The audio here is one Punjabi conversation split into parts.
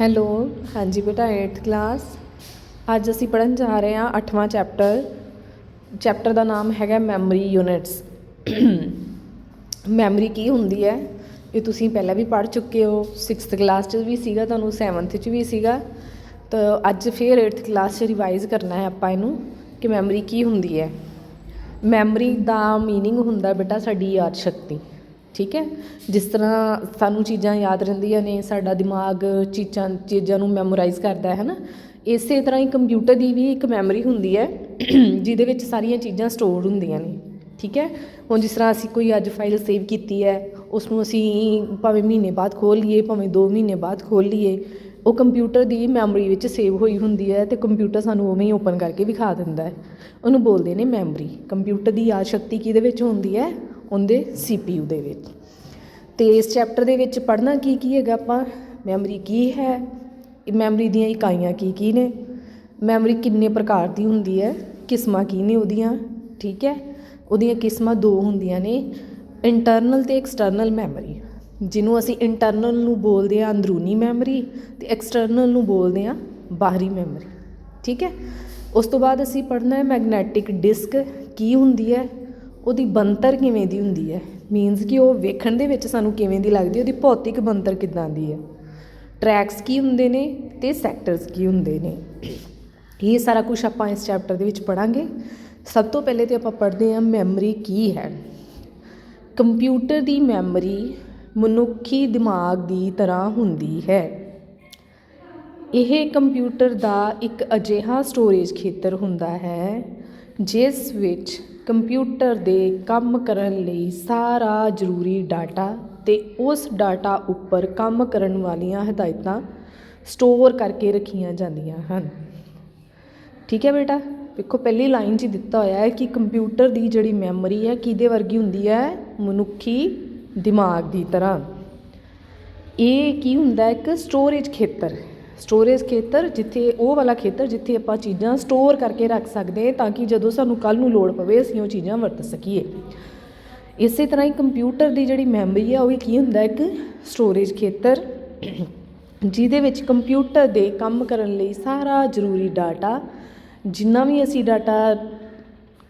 ਹੈਲੋ। ਹਾਂਜੀ ਬੇਟਾ 8th ਕਲਾਸ। ਅੱਜ ਅਸੀਂ ਪੜ੍ਹਨ ਜਾ ਰਹੇ ਹਾਂ 8ਵਾਂ ਚੈਪਟਰ ਦਾ ਨਾਮ ਹੈਗਾ ਮੈਮਰੀ ਯੂਨਿਟਸ। ਮੈਮਰੀ ਕੀ ਹੁੰਦੀ ਹੈ ਇਹ ਤੁਸੀਂ ਪਹਿਲਾਂ ਵੀ ਪੜ੍ਹ ਚੁੱਕੇ ਹੋ। 6th ਕਲਾਸ 'ਚ ਵੀ ਸੀਗਾ, ਤੁਹਾਨੂੰ 7th 'ਚ ਵੀ ਸੀਗਾ, ਤਾਂ ਅੱਜ ਫਿਰ 8th ਕਲਾਸ 'ਚ ਰਿਵਾਈਜ਼ ਕਰਨਾ ਹੈ ਆਪਾਂ ਇਹਨੂੰ ਕਿ ਮੈਮਰੀ ਕੀ ਹੁੰਦੀ ਹੈ। ਮੈਮਰੀ ਦਾ ਮੀਨਿੰਗ ਹੁੰਦਾ ਬੇਟਾ ਸਾਡੀ ਯਾਦ ਸ਼ਕਤੀ। ਠੀਕ ਹੈ, ਜਿਸ ਤਰ੍ਹਾਂ ਸਾਨੂੰ ਚੀਜ਼ਾਂ ਯਾਦ ਰਹਿੰਦੀਆਂ ਨੇ, ਸਾਡਾ ਦਿਮਾਗ ਚੀਜ਼ਾਂ ਨੂੰ ਮੈਮੋਰਾਈਜ਼ ਕਰਦਾ ਹੈ ਨਾ, ਇਸੇ ਤਰ੍ਹਾਂ ਹੀ ਕੰਪਿਊਟਰ ਦੀ ਵੀ ਇੱਕ ਮੈਮਰੀ ਹੁੰਦੀ ਹੈ ਜਿਹਦੇ ਵਿੱਚ ਸਾਰੀਆਂ ਚੀਜ਼ਾਂ ਸਟੋਰ ਹੁੰਦੀਆਂ ਨੇ। ਠੀਕ ਹੈ, ਹੁਣ ਜਿਸ ਤਰ੍ਹਾਂ ਅਸੀਂ ਕੋਈ ਅੱਜ ਫਾਈਲ ਸੇਵ ਕੀਤੀ ਹੈ, ਉਸਨੂੰ ਅਸੀਂ ਭਾਵੇਂ ਮਹੀਨੇ ਬਾਅਦ ਖੋਲ੍ਹ ਲਈਏ, ਭਾਵੇਂ 2 ਮਹੀਨੇ ਬਾਅਦ ਖੋਲ੍ਹ ਲਈਏ, ਉਹ ਕੰਪਿਊਟਰ ਦੀ ਮੈਮਰੀ ਵਿੱਚ ਸੇਵ ਹੋਈ ਹੁੰਦੀ ਹੈ ਅਤੇ ਕੰਪਿਊਟਰ ਸਾਨੂੰ ਉਵੇਂ ਹੀ ਓਪਨ ਕਰਕੇ ਵਿਖਾ ਦਿੰਦਾ ਹੈ। ਉਹਨੂੰ ਬੋਲਦੇ ਨੇ ਮੈਮਰੀ। ਕੰਪਿਊਟਰ ਦੀ ਯਾਦ ਸ਼ਕਤੀ ਕਿਹਦੇ ਵਿੱਚ ਹੁੰਦੀ ਹੈ? ਉਹਦੇ CPU ਦੇ ਵਿੱਚ। ਅਤੇ ਇਸ ਚੈਪਟਰ ਦੇ ਵਿੱਚ ਪੜ੍ਹਨਾ ਕੀ ਹੈਗਾ ਆਪਾਂ? ਮੈਮਰੀ ਕੀ ਹੈ, ਮੈਮਰੀ ਦੀਆਂ ਇਕਾਈਆਂ ਕੀ ਨੇ, ਮੈਮਰੀ ਕਿੰਨੇ ਪ੍ਰਕਾਰ ਦੀ ਹੁੰਦੀ ਹੈ, ਕਿਸਮਾਂ ਕੀ ਨੇ ਉਹਦੀਆਂ। ਠੀਕ ਹੈ, ਉਹਦੀਆਂ ਕਿਸਮਾਂ 2 ਹੁੰਦੀਆਂ ਨੇ, ਇੰਟਰਨਲ ਅਤੇ ਐਕਸਟਰਨਲ ਮੈਮਰੀ। ਜਿਹਨੂੰ ਅਸੀਂ ਇੰਟਰਨਲ ਨੂੰ ਬੋਲਦੇ ਹਾਂ ਅੰਦਰੂਨੀ ਮੈਮਰੀ ਅਤੇ ਐਕਸਟਰਨਲ ਨੂੰ ਬੋਲਦੇ ਹਾਂ ਬਾਹਰੀ ਮੈਮਰੀ। ਠੀਕ ਹੈ, ਉਸ ਤੋਂ ਬਾਅਦ ਅਸੀਂ ਪੜ੍ਹਨਾ ਹੈ ਮੈਗਨੈਟਿਕ ਡਿਸਕ ਕੀ ਹੁੰਦੀ ਹੈ, ਉਹਦੀ ਬਣਤਰ ਕਿਵੇਂ ਦੀ ਹੁੰਦੀ ਹੈ, ਮੀਨਸ ਕਿ ਉਹ ਵੇਖਣ ਦੇ ਵਿੱਚ ਸਾਨੂੰ ਕਿਵੇਂ ਦੀ ਲੱਗਦੀ, ਉਹਦੀ ਭੌਤਿਕ ਬਣਤਰ ਕਿੱਦਾਂ ਦੀ ਹੈ। ਟਰੈਕਸ ਕੀ ਹੁੰਦੇ ਨੇ ਅਤੇ ਸੈਕਟਰਸ ਕੀ ਹੁੰਦੇ ਨੇ। ਇਹ ਸਾਰਾ ਕੁਛ ਆਪਾਂ ਇਸ ਚੈਪਟਰ ਦੇ ਵਿੱਚ ਪੜ੍ਹਾਂਗੇ। ਸਭ ਤੋਂ ਪਹਿਲੇ ਤਾਂ ਆਪਾਂ ਪੜ੍ਹਦੇ ਹਾਂ ਮੈਮਰੀ ਕੀ ਹੈ। ਕੰਪਿਊਟਰ ਦੀ ਮੈਮਰੀ ਮਨੁੱਖੀ ਦਿਮਾਗ ਦੀ ਤਰ੍ਹਾਂ ਹੁੰਦੀ ਹੈ। ਇਹ ਕੰਪਿਊਟਰ ਦਾ ਇੱਕ ਅਜਿਹਾ ਸਟੋਰੇਜ ਖੇਤਰ ਹੁੰਦਾ ਹੈ ਜਿਸ ਵਿੱਚ ਕੰਪਿਊਟਰ ਦੇ ਕੰਮ ਕਰਨ ਲਈ ਸਾਰਾ ਜ਼ਰੂਰੀ ਡਾਟਾ ਅਤੇ ਉਸ ਡਾਟਾ ਉੱਪਰ ਕੰਮ ਕਰਨ ਵਾਲੀਆਂ ਹਦਾਇਤਾਂ ਸਟੋਰ ਕਰਕੇ ਰੱਖੀਆਂ ਜਾਂਦੀਆਂ ਹਨ। ਠੀਕ ਹੈ ਬੇਟਾ, ਵੇਖੋ ਪਹਿਲੀ ਲਾਈਨ 'ਚ ਦਿੱਤਾ ਹੋਇਆ ਹੈ ਕਿ ਕੰਪਿਊਟਰ ਦੀ ਜਿਹੜੀ ਮੈਮਰੀ ਹੈ ਕਿਹਦੇ ਵਰਗੀ ਹੁੰਦੀ ਹੈ? ਮਨੁੱਖੀ ਦਿਮਾਗ ਦੀ ਤਰ੍ਹਾਂ। ਇਹ ਕੀ ਹੁੰਦਾ? ਇੱਕ ਸਟੋਰੇਜ ਖੇਤਰ। ਸਟੋਰੇਜ ਖੇਤਰ ਜਿੱਥੇ ਉਹ ਵਾਲਾ ਖੇਤਰ ਜਿੱਥੇ ਆਪਾਂ ਚੀਜ਼ਾਂ ਸਟੋਰ ਕਰਕੇ ਰੱਖ ਸਕਦੇ ਤਾਂ ਕਿ ਜਦੋਂ ਸਾਨੂੰ ਕੱਲ੍ਹ ਨੂੰ ਲੋੜ ਪਵੇ ਅਸੀਂ ਉਹ ਚੀਜ਼ਾਂ ਵਰਤ ਸਕੀਏ। ਇਸੇ ਤਰ੍ਹਾਂ ਹੀ ਕੰਪਿਊਟਰ ਦੀ ਜਿਹੜੀ ਮੈਮਰੀ ਹੈ ਉਹ ਵੀ ਕੀ ਹੁੰਦਾ? ਇੱਕ ਸਟੋਰੇਜ ਖੇਤਰ ਜਿਹਦੇ ਵਿੱਚ ਕੰਪਿਊਟਰ ਦੇ ਕੰਮ ਕਰਨ ਲਈ ਸਾਰਾ ਜ਼ਰੂਰੀ ਡਾਟਾ, ਜਿੰਨਾ ਵੀ ਅਸੀਂ ਡਾਟਾ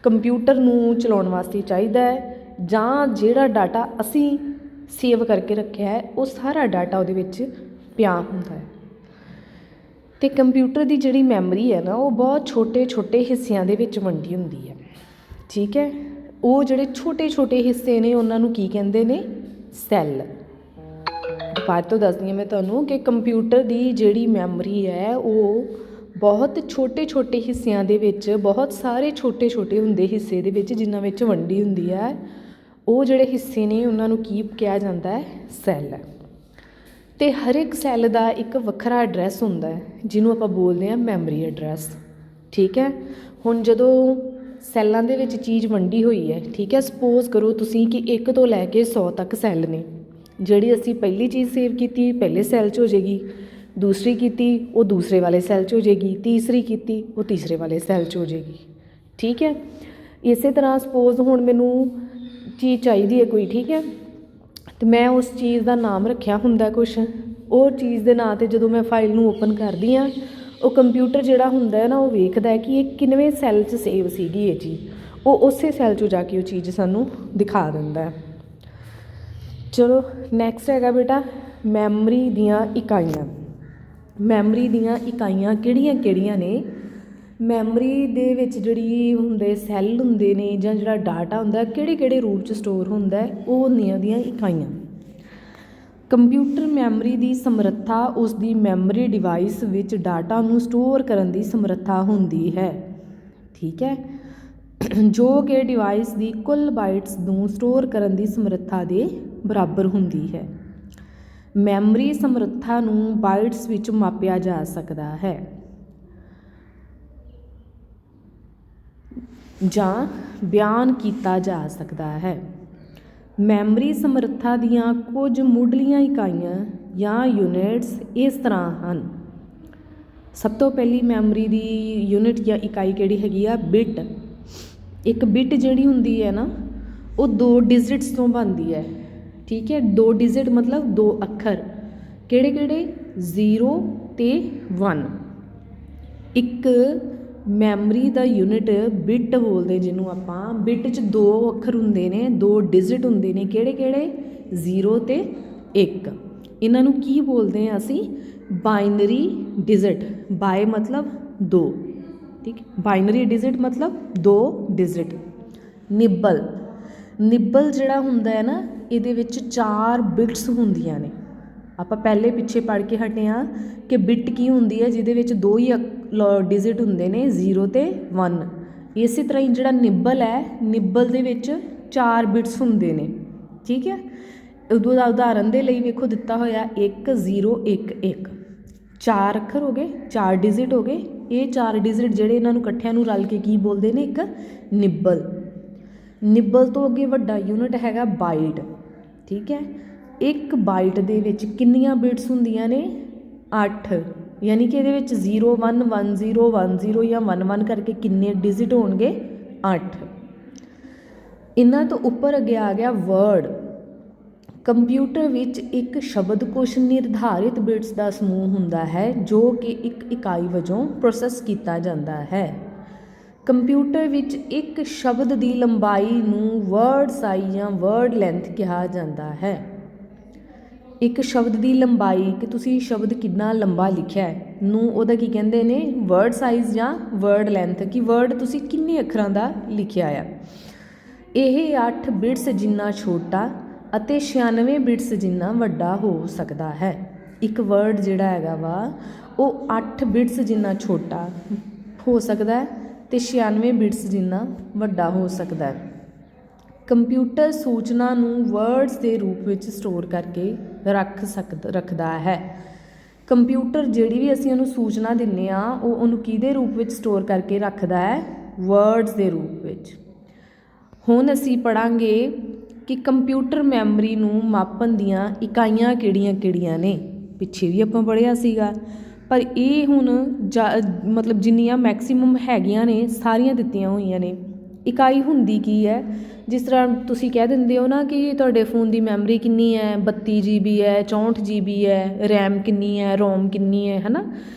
ਕੰਪਿਊਟਰ ਨੂੰ ਚਲਾਉਣ ਵਾਸਤੇ ਚਾਹੀਦਾ ਹੈ ਜਾਂ ਜਿਹੜਾ ਡਾਟਾ ਅਸੀਂ ਸੇਵ ਕਰਕੇ ਰੱਖਿਆ ਹੈ, ਉਹ ਸਾਰਾ ਡਾਟਾ ਉਹਦੇ ਵਿੱਚ ਪਿਆ ਹੁੰਦਾ ਹੈ। ਅਤੇ ਕੰਪਿਊਟਰ ਦੀ ਜਿਹੜੀ ਮੈਮਰੀ ਹੈ ਨਾ ਉਹ ਬਹੁਤ ਛੋਟੇ ਹਿੱਸਿਆਂ ਦੇ ਵਿੱਚ ਵੰਡੀ ਹੁੰਦੀ ਹੈ। ਠੀਕ ਹੈ, ਉਹ ਜਿਹੜੇ ਛੋਟੇ ਹਿੱਸੇ ਨੇ ਉਹਨਾਂ ਨੂੰ ਕੀ ਕਹਿੰਦੇ ਨੇ? ਸੈੱਲ। ਬਾਅਦ ਤੋਂ ਦੱਸਦੀ ਹਾਂ ਮੈਂ ਤੁਹਾਨੂੰ ਕਿ ਕੰਪਿਊਟਰ ਦੀ ਜਿਹੜੀ ਮੈਮਰੀ ਹੈ ਉਹ ਬਹੁਤ ਛੋਟੇ ਹਿੱਸਿਆਂ ਦੇ ਵਿੱਚ, ਬਹੁਤ ਸਾਰੇ ਛੋਟੇ ਹੁੰਦੇ ਹਿੱਸੇ ਦੇ ਵਿੱਚ ਜਿਨ੍ਹਾਂ ਵਿੱਚ ਵੰਡੀ ਹੁੰਦੀ ਹੈ। ਉਹ ਜਿਹੜੇ ਹਿੱਸੇ ਨੇ ਉਹਨਾਂ ਨੂੰ ਕੀ ਕਿਹਾ ਜਾਂਦਾ ਹੈ? ਸੈੱਲ। ਅਤੇ ਹਰ ਇੱਕ ਸੈੱਲ ਦਾ ਇੱਕ ਵੱਖਰਾ ਐਡਰੈਸ ਹੁੰਦਾ ਹੈ ਜਿਹਨੂੰ ਆਪਾਂ ਬੋਲਦੇ ਹਾਂ ਮੈਮਰੀ ਐਡਰੈਸ। ਠੀਕ ਹੈ, ਹੁਣ ਜਦੋਂ ਸੈੱਲਾਂ ਦੇ ਵਿੱਚ ਚੀਜ਼ ਵੰਡੀ ਹੋਈ ਹੈ, ਠੀਕ ਹੈ, ਸਪੋਜ਼ ਕਰੋ ਤੁਸੀਂ ਕਿ 1 ਤੋਂ ਲੈ ਕੇ 100 ਤੱਕ ਸੈੱਲ ਨੇ। ਜਿਹੜੀ ਅਸੀਂ ਪਹਿਲੀ ਚੀਜ਼ ਸੇਵ ਕੀਤੀ ਪਹਿਲੇ ਸੈੱਲ 'ਚ ਹੋ ਜਾਏਗੀ, ਦੂਸਰੀ ਕੀਤੀ ਉਹ ਦੂਸਰੇ ਵਾਲੇ ਸੈੱਲ 'ਚ ਹੋ ਜਾਏਗੀ, ਤੀਸਰੀ ਕੀਤੀ ਉਹ ਤੀਸਰੇ ਵਾਲੇ ਸੈੱਲ 'ਚ ਹੋ ਜਾਏਗੀ। ਠੀਕ ਹੈ, ਇਸੇ ਤਰ੍ਹਾਂ ਸਪੋਜ਼ ਹੁਣ ਮੈਨੂੰ ਚੀਜ਼ ਚਾਹੀਦੀ ਹੈ ਕੋਈ, ਠੀਕ ਹੈ, ਅਤੇ ਮੈਂ ਉਸ ਚੀਜ਼ ਦਾ ਨਾਮ ਰੱਖਿਆ ਹੁੰਦਾ ਕੁਛ, ਉਹ ਚੀਜ਼ ਦੇ ਨਾਂ 'ਤੇ ਜਦੋਂ ਮੈਂ ਫਾਈਲ ਨੂੰ ਓਪਨ ਕਰਦੀ ਹਾਂ ਉਹ ਕੰਪਿਊਟਰ ਜਿਹੜਾ ਹੁੰਦਾ ਹੈ ਨਾ ਉਹ ਵੇਖਦਾ ਕਿ ਇਹ ਕਿੰਨਵੇਂ ਸੈੱਲ 'ਚ ਸੇਵ ਸੀਗੀ ਇਹ ਚੀਜ਼, ਉਹ ਉਸੇ ਸੈੱਲ 'ਚੋਂ ਜਾ ਕੇ ਉਹ ਚੀਜ਼ ਸਾਨੂੰ ਦਿਖਾ ਦਿੰਦਾ। ਚਲੋ ਨੈਕਸਟ ਹੈਗਾ ਬੇਟਾ ਮੈਮਰੀ ਦੀਆਂ ਇਕਾਈਆਂ। ਮੈਮਰੀ ਦੀਆਂ ਇਕਾਈਆਂ ਕਿਹੜੀਆਂ ਨੇ? ਮੈਮਰੀ ਦੇ ਵਿੱਚ ਜਿਹੜੀ ਹੁੰਦੇ ਸੈੱਲ ਹੁੰਦੇ ਨੇ ਜਾਂ ਜਿਹੜਾ ਡਾਟਾ ਹੁੰਦਾ ਕਿਹੜੇ ਰੂਪ 'ਚ ਸਟੋਰ ਹੁੰਦਾ, ਉਹ ਹੁੰਦੀਆਂ ਉਹਦੀਆਂ ਇਕਾਈਆਂ। ਕੰਪਿਊਟਰ ਮੈਮਰੀ ਦੀ ਸਮਰੱਥਾ ਉਸ ਦੀ ਮੈਮਰੀ ਡਿਵਾਈਸ ਵਿੱਚ ਡਾਟਾ ਨੂੰ ਸਟੋਰ ਕਰਨ ਦੀ ਸਮਰੱਥਾ ਹੁੰਦੀ ਹੈ। ਠੀਕ ਹੈ, ਜੋ ਕਿ ਡਿਵਾਈਸ ਦੀ ਕੁੱਲ ਬਾਈਟਸ ਨੂੰ ਸਟੋਰ ਕਰਨ ਦੀ ਸਮਰੱਥਾ ਦੇ ਬਰਾਬਰ ਹੁੰਦੀ ਹੈ। ਮੈਮਰੀ ਸਮਰੱਥਾ ਨੂੰ ਬਾਈਟਸ ਵਿੱਚ ਮਾਪਿਆ ਜਾ ਸਕਦਾ ਹੈ ਜਾਂ ਬਿਆਨ ਕੀਤਾ ਜਾ ਸਕਦਾ ਹੈ। ਮੈਮਰੀ ਸਮਰੱਥਾ ਦੀਆਂ ਕੁਝ ਮੁੱਢਲੀਆਂ ਇਕਾਈਆਂ ਜਾਂ ਯੂਨਿਟਸ ਇਸ ਤਰ੍ਹਾਂ ਹਨ। ਸਭ ਤੋਂ ਪਹਿਲੀ ਮੈਮਰੀ ਦੀ ਯੂਨਿਟ ਜਾਂ ਇਕਾਈ ਕਿਹੜੀ ਹੈਗੀ ਆ? ਬਿਟ। ਇੱਕ ਬਿਟ ਜਿਹੜੀ ਹੁੰਦੀ ਹੈ ਨਾ ਉਹ 2 ਡਿਜਿਟਸ ਤੋਂ ਬਣਦੀ ਹੈ। ਠੀਕ ਹੈ, 2 ਡਿਜਿਟ ਮਤਲਬ 2 ਅੱਖਰ। ਕਿਹੜੇ ਕਿਹੜੇ 0 ਤੇ 1। ਇੱਕ ਮੈਮਰੀ ਦਾ ਯੂਨਿਟ ਬਿਟ ਬੋਲਦੇ ਜਿਹਨੂੰ ਆਪਾਂ, ਬਿਟ 'ਚ 2 ਅੱਖਰ ਹੁੰਦੇ ਨੇ, 2 ਡਿਜਿਟ ਹੁੰਦੇ ਨੇ, ਕਿਹੜੇ ਕਿਹੜੇ 0 ਤੇ 1। ਇਹਨਾਂ ਨੂੰ ਕੀ ਬੋਲਦੇ ਹਾਂ ਅਸੀਂ? Binary digit. ਬਾਏ ਮਤਲਬ 2, ਠੀਕ, ਬਾਈਨਰੀ ਡਿਜਿਟ ਮਤਲਬ 2 ਡਿਜਿਟ। ਨਿਬਲ, ਨਿਬਲ ਜਿਹੜਾ ਹੁੰਦਾ ਹੈ ਨਾ, ਇਹਦੇ ਵਿੱਚ 4 ਬਿਟਸ ਹੁੰਦੀਆਂ ਨੇ। ਆਪਾਂ ਪਹਿਲੇ ਪਿੱਛੇ ਪੜ੍ਹ ਕੇ ਹਟੇ ਹਾਂ ਕਿ ਬਿਟ ਕੀ ਹੁੰਦੀ ਹੈ, ਜਿਹਦੇ ਵਿੱਚ 2 ਹੀ ਡਿਜਿਟ ਹੁੰਦੇ ਨੇ, 0 ਤੇ 1। ਇਸੇ ਤਰ੍ਹਾਂ ਹੀ ਜਿਹੜਾ ਨਿਬਲ ਹੈ, ਨਿਬਲ ਦੇ ਵਿੱਚ 4 ਬਿਟਸ ਹੁੰਦੇ ਨੇ, ਠੀਕ ਹੈ। ਉਦੋਂ ਦਾ ਉਦਾਹਰਨ ਦੇ ਲਈ ਵੇਖੋ ਦਿੱਤਾ ਹੋਇਆ 1 0 1 1, 4 ਅੱਖਰ ਹੋ ਗਏ, 4 ਡਿਜਿਟ ਹੋ ਗਏ। ਇਹ 4 ਡਿਜਿਟ ਜਿਹੜੇ ਇਹਨਾਂ ਨੂੰ ਇਕੱਠਿਆਂ ਨੂੰ ਰਲ ਕੇ ਕੀ ਬੋਲਦੇ ਨੇ? ਇੱਕ ਨਿਬਲ। ਨਿਬਲ ਤੋਂ ਅੱਗੇ ਵੱਡਾ ਯੂਨਿਟ ਹੈਗਾ ਬਾਈਟ, ਠੀਕ ਹੈ। ਇੱਕ ਬਾਈਟ ਦੇ ਵਿੱਚ ਕਿੰਨੀਆਂ ਬਿਟਸ ਹੁੰਦੀਆਂ ਨੇ? 8, ਯਾਨੀ ਕਿ ਇਹਦੇ ਵਿੱਚ 0 1 1 0 1 0 ਜਾਂ 1 1 ਕਰਕੇ ਕਿੰਨੇ ਡਿਜਿਟ ਹੋਣਗੇ? 8। ਇਹਨਾਂ ਤੋਂ ਉੱਪਰ ਅੱਗੇ ਆ ਗਿਆ ਵਰਡ। ਕੰਪਿਊਟਰ ਵਿੱਚ ਇੱਕ ਸ਼ਬਦਕੋਸ਼ ਨਿਰਧਾਰਿਤ ਬਿਟਸ ਦਾ ਸਮੂਹ ਹੁੰਦਾ ਹੈ ਜੋ ਕਿ ਇੱਕ ਇਕਾਈ ਵਜੋਂ ਪ੍ਰੋਸੈਸ ਕੀਤਾ ਜਾਂਦਾ ਹੈ। ਕੰਪਿਊਟਰ ਵਿੱਚ ਇੱਕ ਸ਼ਬਦ ਦੀ ਲੰਬਾਈ ਨੂੰ ਵਰਡ ਸਾਈਜ਼ ਜਾਂ ਵਰਡ ਲੈਂਥ ਕਿਹਾ ਜਾਂਦਾ ਹੈ। ਇੱਕ ਸ਼ਬਦ ਦੀ ਲੰਬਾਈ, ਕਿ ਤੁਸੀਂ ਸ਼ਬਦ ਕਿੰਨਾ ਲੰਬਾ ਲਿਖਿਆ ਹੈ, ਨੂੰ ਉਹਦਾ ਕੀ ਕਹਿੰਦੇ ਨੇ? ਵਰਡ ਸਾਈਜ਼ ਜਾਂ ਵਰਡ ਲੈਂਥ, ਕਿ ਵਰਡ ਤੁਸੀਂ ਕਿੰਨੇ ਅੱਖਰਾਂ ਦਾ ਲਿਖਿਆ ਆ। ਇਹ 8 ਬਿਟਸ ਜਿੰਨਾ ਛੋਟਾ ਅਤੇ 96 ਬਿਟਸ ਜਿੰਨਾ ਵੱਡਾ ਹੋ ਸਕਦਾ ਹੈ। ਇੱਕ ਵਰਡ ਜਿਹੜਾ ਹੈਗਾ ਵਾ ਉਹ 8 ਬਿਟਸ ਜਿੰਨਾ ਛੋਟਾ ਹੋ ਸਕਦਾ ਅਤੇ 96 ਬਿਟਸ ਜਿੰਨਾ ਵੱਡਾ ਹੋ ਸਕਦਾ। ਕੰਪਿਊਟਰ ਸੂਚਨਾ ਨੂੰ ਵਰਡਸ ਦੇ ਰੂਪ ਵਿੱਚ ਸਟੋਰ ਕਰਕੇ ਰੱਖਦਾ ਹੈ। ਕੰਪਿਊਟਰ ਜਿਹੜੀ ਵੀ ਅਸੀਂ ਉਹਨੂੰ ਸੂਚਨਾ ਦਿੰਦੇ ਹਾਂ, ਉਹ ਉਹਨੂੰ ਕਿਹਦੇ ਰੂਪ ਵਿੱਚ ਸਟੋਰ ਕਰਕੇ ਰੱਖਦਾ ਹੈ? ਵਰਡਸ ਦੇ ਰੂਪ ਵਿੱਚ। ਹੁਣ ਅਸੀਂ ਪੜ੍ਹਾਂਗੇ ਕਿ ਕੰਪਿਊਟਰ ਮੈਮਰੀ ਨੂੰ ਮਾਪਣ ਦੀਆਂ ਇਕਾਈਆਂ ਕਿਹੜੀਆਂ ਕਿਹੜੀਆਂ ਨੇ। ਪਿੱਛੇ ਵੀ ਆਪਾਂ ਪੜ੍ਹਿਆ ਸੀਗਾ, ਪਰ ਇਹ ਹੁਣ ਮਤਲਬ ਜਿੰਨੀਆਂ ਮੈਕਸੀਮਮ ਹੈਗੀਆਂ ਨੇ ਸਾਰੀਆਂ ਦਿੱਤੀਆਂ ਹੋਈਆਂ ਨੇ। ਇਕਾਈ ਹੁੰਦੀ ਕੀ ਹੈ? ਜਿਸ ਤਰ੍ਹਾਂ ਤੁਸੀਂ ਕਹਿ ਦਿੰਦੇ ਹੋ ਨਾ ਕਿ ਤੁਹਾਡੇ ਫ਼ੋਨ ਦੀ ਮੈਮਰੀ ਕਿੰਨੀ ਹੈ? 32 GB ਹੈ, 64 GB ਹੈ, ਰੈਮ ਕਿੰਨੀ ਹੈ, ਰੋਮ ਕਿੰਨੀ ਹੈ, ਹੈ ਨਾ।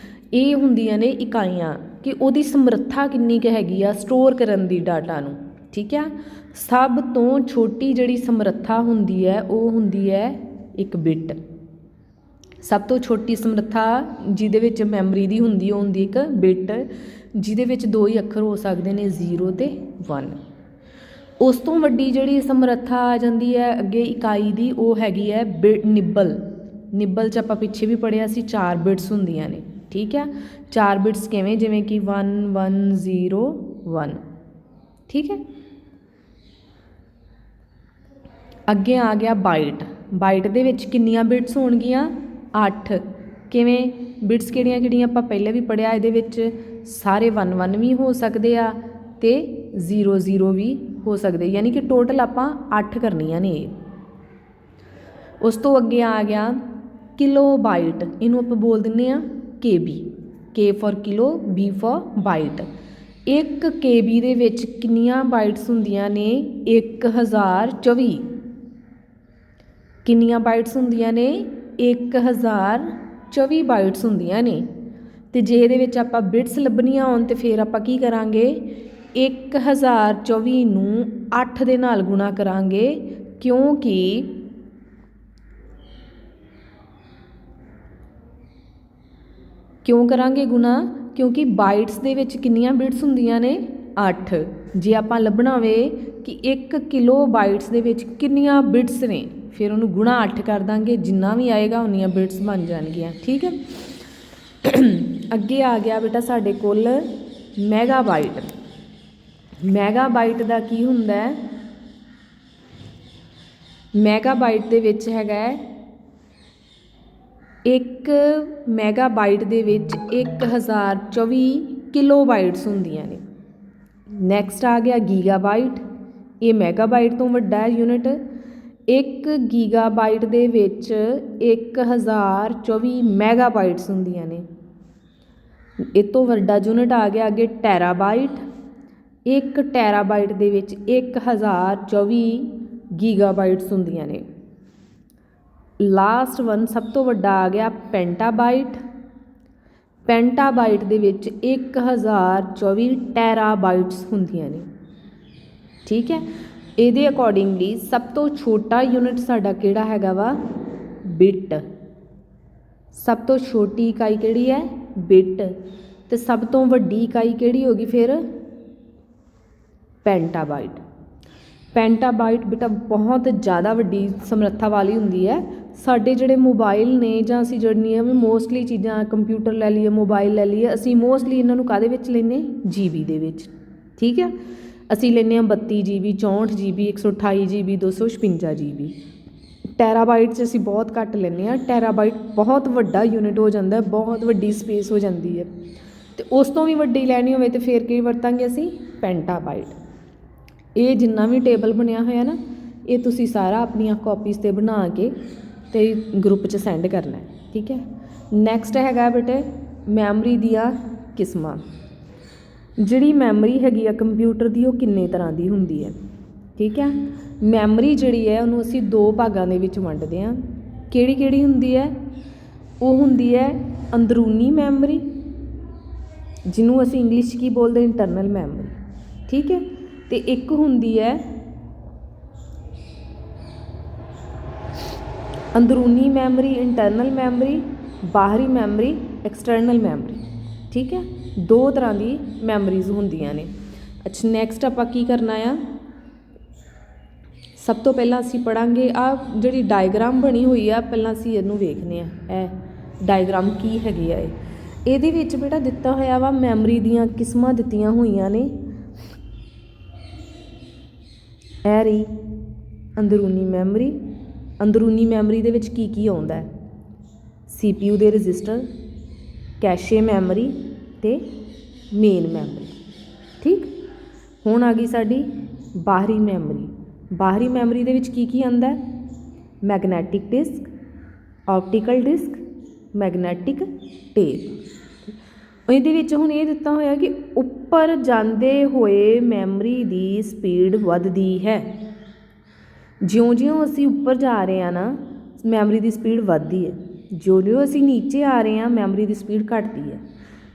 ਇਹ ਹੁੰਦੀਆਂ ਨੇ ਇਕਾਈਆਂ, ਕਿ ਉਹਦੀ ਸਮਰੱਥਾ ਕਿੰਨੀ ਕੁ ਹੈਗੀ ਆ ਸਟੋਰ ਕਰਨ ਦੀ ਡਾਟਾ ਨੂੰ, ਠੀਕ ਆ। ਸਭ ਤੋਂ ਛੋਟੀ ਜਿਹੜੀ ਸਮਰੱਥਾ ਹੁੰਦੀ ਹੈ ਉਹ ਹੁੰਦੀ ਹੈ ਇੱਕ ਬਿਟ। ਸਭ ਤੋਂ ਛੋਟੀ ਸਮਰੱਥਾ ਜਿਹਦੇ ਵਿੱਚ ਮੈਮਰੀ ਦੀ ਹੁੰਦੀ ਉਹ ਹੁੰਦੀ ਇੱਕ ਬਿਟ, ਜਿਹਦੇ ਵਿੱਚ 2 ਹੀ ਅੱਖਰ ਹੋ ਸਕਦੇ ਨੇ, 0 ਤੇ 1। ਉਸ ਤੋਂ ਵੱਡੀ ਜਿਹੜੀ ਸਮਰੱਥਾ ਆ ਜਾਂਦੀ ਹੈ ਅੱਗੇ ਇਕਾਈ ਦੀ, ਉਹ ਹੈਗੀ ਹੈ ਨਿਬਲ। ਨਿਬਲ 'ਚ ਆਪਾਂ ਪਿੱਛੇ ਵੀ ਪੜ੍ਹਿਆ ਸੀ 4 ਬਿਟਸ ਹੁੰਦੀਆਂ ਨੇ, ਠੀਕ ਆ। 4 ਬਿਟਸ ਕਿਵੇਂ? ਜਿਵੇਂ ਕਿ 1 1 0 1, ਠੀਕ ਹੈ। ਅੱਗੇ ਆ ਗਿਆ ਬਾਈਟ। ਬਾਈਟ ਦੇ ਵਿੱਚ ਕਿੰਨੀਆਂ ਬਿਟਸ ਹੋਣਗੀਆਂ? 8। ਕਿਵੇਂ? ਬਿਟਸ ਕਿਹੜੀਆਂ ਕਿਹੜੀਆਂ ਆਪਾਂ ਪਹਿਲਾਂ ਵੀ ਪੜ੍ਹਿਆ, ਇਹਦੇ ਵਿੱਚ ਸਾਰੇ 1 1 ਵੀ ਹੋ ਸਕਦੇ ਆ ਅਤੇ 0 0 ਵੀ ਹੋ ਸਕਦੇ, ਯਾਨੀ ਕਿ ਟੋਟਲ ਆਪਾਂ 8 ਕਰਨੀਆਂ ਨੇ ਇਹ। ਉਸ ਤੋਂ ਅੱਗੇ ਆ ਗਿਆ ਕਿਲੋ ਬਾਈਟ। ਇਹਨੂੰ ਆਪਾਂ ਬੋਲ ਦਿੰਦੇ ਹਾਂ KB। K for kilo, B for byte. 1 KB ਦੇ ਵਿੱਚ ਕਿੰਨੀਆਂ ਬਾਈਟਸ ਹੁੰਦੀਆਂ ਨੇ? 1024। ਕਿੰਨੀਆਂ ਬਾਈਟਸ ਹੁੰਦੀਆਂ ਨੇ? 1024 ਬਾਈਟਸ ਹੁੰਦੀਆਂ ਨੇ। ਅਤੇ ਜੇ ਇਹਦੇ ਵਿੱਚ ਆਪਾਂ ਬਿਟਸ ਲੱਭਣੀਆਂ ਹੋਣ ਤਾਂ ਫਿਰ ਆਪਾਂ ਕੀ ਕਰਾਂਗੇ? 1024 ਨੂੰ 8 ਦੇ ਨਾਲ ਗੁਣਾ ਕਰਾਂਗੇ, ਕਿਉਂ ਕਰਾਂਗੇ ਗੁਣਾ? ਕਿਉਂਕਿ ਬਾਈਟਸ ਦੇ ਵਿੱਚ ਕਿੰਨੀਆਂ ਬਿਟਸ ਹੁੰਦੀਆਂ ਨੇ? 8। ਜੇ ਆਪਾਂ ਲੱਭਣਾ ਹੋਵੇ ਕਿ 1 ਕਿਲੋ ਬਾਈਟਸ ਦੇ ਵਿੱਚ ਕਿੰਨੀਆਂ ਬਿਟਸ ਨੇ, ਫਿਰ ਉਹਨੂੰ ਗੁਣਾ 8 ਕਰ ਦਾਂਗੇ, ਜਿੰਨਾ ਵੀ ਆਏਗਾ ਉਨੀਆਂ ਬਿਟਸ ਬਣ ਜਾਣਗੀਆਂ, ਠੀਕ ਹੈ। ਅੱਗੇ ਆ ਗਿਆ ਬੇਟਾ ਸਾਡੇ ਕੋਲ ਮੈਗਾਬਾਈਟ। ਮੈਗਾਬਾਈਟ ਦਾ ਕੀ ਹੁੰਦਾ ਹੈ? ਮੈਗਾਬਾਈਟ ਦੇ ਵਿੱਚ ਹੈਗਾ 1 ਮੈਗਾਬਾਈਟ ਦੇ ਵਿੱਚ 1024 ਕਿਲੋ ਬਾਈਟਸ ਹੁੰਦੀਆਂ ਨੇ। ਨੈਕਸਟ ਆ ਗਿਆ ਗੀਗਾਬਾਈਟ। ਇਹ ਮੈਗਾਬਾਈਟ ਤੋਂ ਵੱਡਾ ਯੂਨਿਟ। 1 ਗੀਗਾਬਾਈਟ ਦੇ ਵਿੱਚ 1024 ਮੈਗਾਬਾਈਟਸ ਹੁੰਦੀਆਂ ਨੇ। ਇਹ ਤੋਂ ਵੱਡਾ ਯੂਨਿਟ ਆ ਗਿਆ ਅੱਗੇ ਟੈਰਾਬਾਈਟ। 1 ਟੈਰਾਬਾਈਟ ਦੇ ਵਿੱਚ 1024 ਗੀਗਾਬਾਈਟਸ ਹੁੰਦੀਆਂ ਨੇ। ਲਾਸਟ ਵਨ ਸਭ ਤੋਂ ਵੱਡਾ ਆ ਗਿਆ ਪੈਂਟਾਬਾਈਟ। ਪੈਂਟਾਬਾਈਟ ਦੇ ਵਿੱਚ 1024 ਟੈਰਾਬਾਈਟਸ ਹੁੰਦੀਆਂ ਨੇ। ਠੀਕ ਹੈ, ਇਹਦੇ ਅਕੋਰਡਿੰਗਲੀ ਸਭ ਤੋਂ ਛੋਟਾ ਯੂਨਿਟ ਸਾਡਾ ਕਿਹੜਾ ਹੈਗਾ ਵਾ? ਬਿਟ। ਸਭ ਤੋਂ ਛੋਟੀ ਇਕਾਈ ਕਿਹੜੀ ਹੈ? ਬਿਟ। ਤੇ ਸਭ ਤੋਂ ਵੱਡੀ ਇਕਾਈ ਕਿਹੜੀ ਹੋ ਗਈ ਫਿਰ? ਪੈਂਟਾਬਾਈਟ। ਪੈਂਟਾਬਾਈਟ ਬੇਟਾ ਬਹੁਤ ਜ਼ਿਆਦਾ ਵੱਡੀ ਸਮਰੱਥਾ ਵਾਲੀ ਹੁੰਦੀ ਹੈ। ਸਾਡੇ ਜਿਹੜੇ ਮੋਬਾਈਲ ਨੇ ਜਾਂ ਅਸੀਂ ਜਿਹੜੀਆਂ ਵੀ ਮੋਸਟਲੀ ਚੀਜ਼ਾਂ, ਕੰਪਿਊਟਰ ਲੈ ਲਈਏ, ਮੋਬਾਈਲ ਲੈ ਲਈਏ, ਅਸੀਂ ਮੋਸਟਲੀ ਇਹਨਾਂ ਨੂੰ ਕਾਹਦੇ ਵਿੱਚ ਲੈਂਦੇ? GB ਦੇ ਵਿੱਚ। ਠੀਕ ਹੈ, ਅਸੀਂ ਲੈਂਦੇ ਹਾਂ 32 GB, 64 GB, 128 GB, 256 GB। ਟੈਰਾਬਾਈਟ 'ਚ ਅਸੀਂ ਬਹੁਤ ਘੱਟ ਲੈਂਦੇ ਹਾਂ। ਟੈਰਾਬਾਈਟ ਬਹੁਤ ਵੱਡਾ ਯੂਨਿਟ ਹੋ ਜਾਂਦਾ, ਬਹੁਤ ਵੱਡੀ ਸਪੇਸ ਹੋ ਜਾਂਦੀ ਹੈ। ਅਤੇ ਉਸ ਤੋਂ ਵੀ ਵੱਡੀ ਲੈਣੀ ਹੋਵੇ ਤਾਂ ਫਿਰ ਕੀ ਵਰਤਾਂਗੇ ਅਸੀਂ? ਪੈਂਟਾਬਾਈਟ। ਇਹ ਜਿੰਨਾ ਵੀ ਟੇਬਲ ਬਣਿਆ ਹੋਇਆ ਨਾ, ਇਹ ਤੁਸੀਂ ਸਾਰਾ ਆਪਣੀਆਂ ਕਾਪੀਜ਼ 'ਤੇ ਬਣਾ ਕੇ ਅਤੇ ਗਰੁੱਪ 'ਚ ਸੈਂਡ ਕਰਨਾ। ਠੀਕ ਹੈ, ਨੈਕਸਟ ਹੈਗਾ ਬੇਟੇ ਮੈਮਰੀ ਦੀਆਂ ਕਿਸਮਾਂ। ਜਿਹੜੀ ਮੈਮਰੀ ਹੈਗੀ ਆ ਕੰਪਿਊਟਰ ਦੀ, ਉਹ ਕਿੰਨੇ ਤਰ੍ਹਾਂ ਦੀ ਹੁੰਦੀ ਹੈ? ਠੀਕ ਹੈ, ਮੈਮਰੀ ਜਿਹੜੀ ਹੈ ਉਹਨੂੰ ਅਸੀਂ 2 ਭਾਗਾਂ ਦੇ ਵਿੱਚ ਵੰਡਦੇ ਹਾਂ। ਕਿਹੜੀ ਕਿਹੜੀ ਹੁੰਦੀ ਹੈ? ਉਹ ਹੁੰਦੀ ਹੈ ਅੰਦਰੂਨੀ ਮੈਮਰੀ, ਜਿਹਨੂੰ ਅਸੀਂ ਇੰਗਲਿਸ਼ 'ਚ ਕੀ ਬੋਲਦੇ? Internal memory. ਠੀਕ ਹੈ, ਅਤੇ ਇੱਕ ਹੁੰਦੀ ਹੈ ਅੰਦਰੂਨੀ ਮੈਮਰੀ, ਇੰਟਰਨਲ ਮੈਮਰੀ, ਬਾਹਰੀ ਮੈਮਰੀ, ਐਕਸਟਰਨਲ ਮੈਮਰੀ। ਠੀਕ ਹੈ, 2 ਤਰ੍ਹਾਂ ਦੀ ਮੈਮਰੀਜ਼ ਹੁੰਦੀਆਂ ਨੇ। ਅੱਛਾ, ਨੈਕਸਟ ਆਪਾਂ ਕੀ ਕਰਨਾ ਆ? ਸਭ ਤੋਂ ਪਹਿਲਾਂ ਅਸੀਂ ਪੜ੍ਹਾਂਗੇ ਆਹ ਜਿਹੜੀ ਡਾਇਗਰਾਮ ਬਣੀ ਹੋਈ ਆ, ਪਹਿਲਾਂ ਅਸੀਂ ਇਹਨੂੰ ਵੇਖਦੇ ਹਾਂ। ਇਹ ਡਾਇਗਰਾਮ ਕੀ ਹੈਗੀ ਆ? ਇਹਦੇ ਵਿੱਚ ਬੇਟਾ ਦਿੱਤਾ ਹੋਇਆ ਵਾ ਮੈਮਰੀ ਦੀਆਂ ਕਿਸਮਾਂ ਦਿੱਤੀਆਂ ਹੋਈਆਂ ਨੇ। ਇਹ ਰਹੀ ਅੰਦਰੂਨੀ ਮੈਮਰੀ। ਅੰਦਰੂਨੀ ਮੈਮਰੀ ਦੇ ਵਿੱਚ ਕੀ ਕੀ ਆਉਂਦਾ ਹੈ? CPU ਦੇ ਰਜਿਸਟਰ, ਕੈਸ਼ੇ ਮੈਮਰੀ ਅਤੇ ਮੇਨ ਮੈਮਰੀ। ਠੀਕ, ਹੁਣ ਆ ਗਈ ਸਾਡੀ ਬਾਹਰੀ ਮੈਮਰੀ। ਬਾਹਰੀ ਮੈਮਰੀ ਦੇ ਵਿੱਚ ਕੀ ਕੀ ਆਉਂਦਾ? Magnetic disk, optical disk, magnetic tape. ਇਹਦੇ ਵਿੱਚ ਹੁਣ ਇਹ ਦਿੱਤਾ ਹੋਇਆ ਕਿ ਉੱਪਰ ਜਾਂਦੇ ਹੋਏ ਮੈਮਰੀ ਦੀ ਸਪੀਡ ਵੱਧਦੀ ਹੈ। ਜਿਉਂ-ਜਿਉਂ ਅਸੀਂ ਉੱਪਰ ਜਾ ਰਹੇ ਹਾਂ ਨਾ, ਮੈਮਰੀ ਦੀ ਸਪੀਡ ਵੱਧਦੀ ਹੈ। ਜਿਉਂ-ਜਿਉਂ ਅਸੀਂ ਨੀਚੇ ਆ ਰਹੇ ਹਾਂ, ਮੈਮਰੀ ਦੀ ਸਪੀਡ ਘੱਟਦੀ ਹੈ।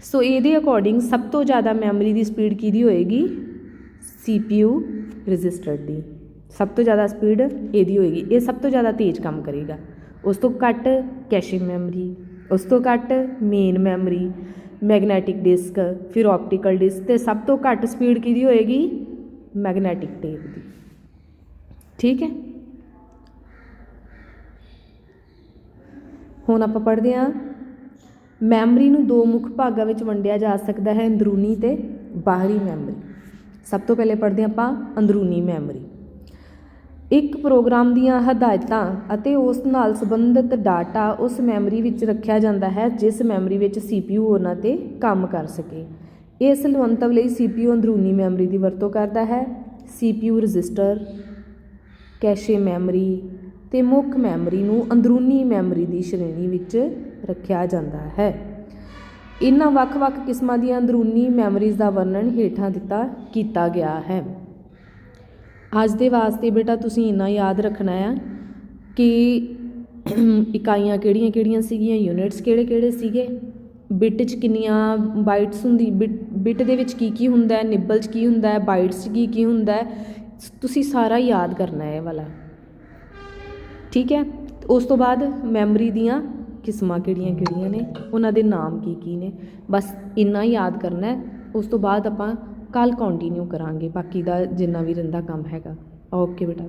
ਸੋ ਇਹਦੇ ਅਕੋਰਡਿੰਗ ਸਭ ਤੋਂ ਜ਼ਿਆਦਾ ਮੈਮਰੀ ਦੀ ਸਪੀਡ ਕਿਹਦੀ ਹੋਏਗੀ? CPU ਰਜਿਸਟਰ ਦੀ। ਸਭ ਤੋਂ ਜ਼ਿਆਦਾ ਸਪੀਡ ਇਹਦੀ ਹੋਏਗੀ, ਇਹ ਸਭ ਤੋਂ ਜ਼ਿਆਦਾ ਤੇਜ਼ ਕੰਮ ਕਰੇਗਾ। ਉਸ ਤੋਂ ਘੱਟ ਕੈਸ਼ੇ ਮੈਮਰੀ, ਉਸ ਤੋਂ ਘੱਟ ਮੇਨ ਮੈਮਰੀ, ਮੈਗਨੈਟਿਕ ਡਿਸਕ, ਫਿਰ ਆਪਟੀਕਲ ਡਿਸਕ, ਅਤੇ ਸਭ ਤੋਂ ਘੱਟ ਸਪੀਡ ਕਿਹਦੀ ਹੋਏਗੀ? ਮੈਗਨੈਟਿਕ ਟੇਪ ਦੀ। ਠੀਕ ਹੈ, ਹੁਣ ਆਪਾਂ ਪੜ੍ਹਦੇ ਹਾਂ ਮੈਮਰੀ ਨੂੰ 2 ਮੁੱਖ ਭਾਗਾਂ ਵਿੱਚ ਵੰਡਿਆ ਜਾ ਸਕਦਾ ਹੈ, ਅੰਦਰੂਨੀ ਅਤੇ ਬਾਹਰੀ ਮੈਮਰੀ। ਸਭ ਤੋਂ ਪਹਿਲੇ ਪੜ੍ਹਦੇ ਹਾਂ ਆਪਾਂ ਅੰਦਰੂਨੀ ਮੈਮਰੀ। ਇੱਕ ਪ੍ਰੋਗਰਾਮ ਦੀਆਂ ਹਦਾਇਤਾਂ ਅਤੇ ਉਸ ਨਾਲ ਸੰਬੰਧਿਤ ਡਾਟਾ ਉਸ ਮੈਮਰੀ ਵਿੱਚ ਰੱਖਿਆ ਜਾਂਦਾ ਹੈ ਜਿਸ ਮੈਮਰੀ ਵਿੱਚ CPU ਉਹਨਾਂ 'ਤੇ ਕੰਮ ਕਰ ਸਕੇ। ਇਸ ਮੰਤਵ ਲਈ CPU ਅੰਦਰੂਨੀ ਮੈਮਰੀ ਦੀ ਵਰਤੋਂ ਕਰਦਾ ਹੈ। CPU ਰਜਿਸਟਰ, ਕੈਸ਼ੇ ਮੈਮਰੀ ਅਤੇ ਮੁੱਖ ਮੈਮਰੀ ਨੂੰ ਅੰਦਰੂਨੀ ਮੈਮਰੀ ਦੀ ਸ਼੍ਰੇਣੀ ਵਿੱਚ ਰੱਖਿਆ ਜਾਂਦਾ ਹੈ। ਇਹਨਾਂ ਵੱਖ-ਵੱਖ ਕਿਸਮਾਂ ਦੀਆਂ ਅੰਦਰੂਨੀ ਮੈਮਰੀਜ਼ ਦਾ ਵਰਣਨ ਹੇਠਾਂ ਕੀਤਾ ਗਿਆ ਹੈ। ਅੱਜ ਦੇ ਵਾਸਤੇ ਬੇਟਾ ਤੁਸੀਂ ਇੰਨਾ ਯਾਦ ਰੱਖਣਾ ਆ ਕਿ ਇਕਾਈਆਂ ਕਿਹੜੀਆਂ ਕਿਹੜੀਆਂ ਸੀਗੀਆਂ, ਯੂਨਿਟਸ ਕਿਹੜੇ ਕਿਹੜੇ ਸੀਗੇ, ਬਿਟ 'ਚ ਕਿੰਨੀਆਂ ਬਾਈਟਸ ਹੁੰਦੀ, ਬਿਟ ਦੇ ਵਿੱਚ ਕੀ ਕੀ ਹੁੰਦਾ, ਨਿੱਬਲ 'ਚ ਕੀ ਹੁੰਦਾ ਹੈ, ਬਾਈਟਸ 'ਚ ਕੀ ਕੀ ਹੁੰਦਾ, ਤੁਸੀਂ ਸਾਰਾ ਯਾਦ ਕਰਨਾ ਹੈ ਇਹ ਵਾਲਾ। ਠੀਕ ਹੈ, ਉਸ ਤੋਂ ਬਾਅਦ ਮੈਮਰੀ ਦੀਆਂ ਕਿਸਮਾਂ ਕਿਹੜੀਆਂ ਕਿਹੜੀਆਂ ਨੇ, ਉਹਨਾਂ ਦੇ ਨਾਮ ਕੀ ਕੀ ਨੇ, ਬਸ ਇੰਨਾ ਯਾਦ ਕਰਨਾ ਹੈ। ਉਸ ਤੋਂ ਬਾਅਦ ਆਪਾਂ ਕੱਲ੍ਹ ਕੰਟੀਨਿਊ ਕਰਾਂਗੇ ਬਾਕੀ ਦਾ ਜਿੰਨਾ ਵੀ ਰਹਿੰਦਾ ਕੰਮ ਹੈਗਾ। ਓਕੇ ਬੇਟਾ।